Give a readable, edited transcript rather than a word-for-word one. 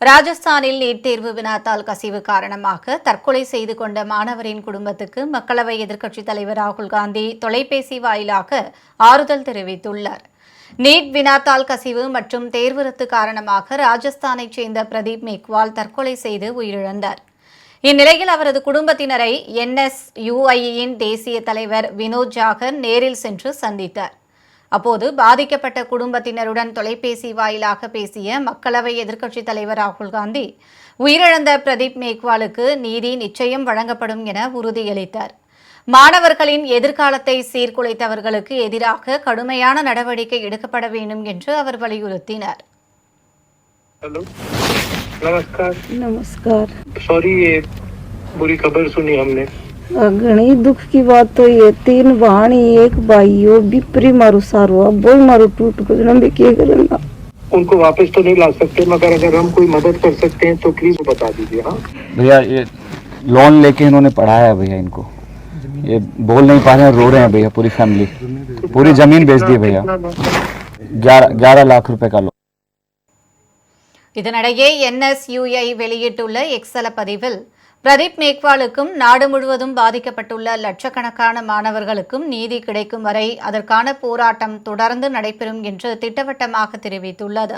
ராஜஸ்தானில் நீட் தேர்வு வினாத்தாள் கசிவு காரணமாக தற்கொலை செய்து கொண்ட மாணவரின் குடும்பத்துக்கு மக்களவை எதிர்க்கட்சித் தலைவர் ராகுல் காந்தி தொலைபேசி வாயிலாக ஆறுதல் தெரிவித்துள்ளார். நீட் வினாத்தாள் கசிவு மற்றும் தேர்வு ரத்து காரணமாக ராஜஸ்தானைச் சேர்ந்த பிரதீப் மேக்வால் தற்கொலை செய்து உயிரிழந்தார். இந்நிலையில் அவரது குடும்பத்தினரை NSUIயின் தேசிய தலைவர் வினோத் ஜாகர் நேரில் சென்று சந்தித்தார். அப்போது பாதிக்கப்பட்ட குடும்பத்தினருடன் தொலைபேசி வாயிலாக பேசிய மக்களவை எதிர்க்கட்சித் தலைவர் ராகுல் காந்தி உயிரிழந்த பிரதீப் மேக்வாலுக்கு நீதி நிச்சயம் வழங்கப்படும் என உறுதியளித்தார். மாணவர்களின் எதிர்காலத்தை சீர்குலைத்தவர்களுக்கு எதிராக கடுமையான நடவடிக்கை எடுக்கப்பட வேண்டும் என்று அவர் வலியுறுத்தினார். नमस्कार। सॉरी, ये बुरी खबर सुनी हमने। घणी दुख की बात तो ये 3 बहनी 1 भाई हो बिपरी मारू सारो बोल मारू टूट गए भी क्या करेंगे। उनको वापस तो नहीं ला सकते, मगर अगर हम कोई मदद कर सकते हैं तो प्लीज बता दीजिए। हाँ भैया, ये लोन लेके इन्होंने पढ़ाया है भैया, इनको ये बोल नहीं पा रहे हैं, रो रहे हैं भैया। पूरी फैमिली पूरी जमीन बेच दी भैया, 11 लाख रुपए का लोन। இதனிடையே NSUI வெளியிட்டுள்ள எக்ஸல பதிவில் பிரதீப் மேக்வாலுக்கும் நாடு முழுவதும் பாதிக்கப்பட்டுள்ள லட்சக்கணக்கான மாணவர்களுக்கும் நீதி கிடைக்கும் வரை அதற்கான போராட்டம் தொடர்ந்து நடைபெறும் என்று திட்டவட்டமாக தெரிவித்துள்ளது.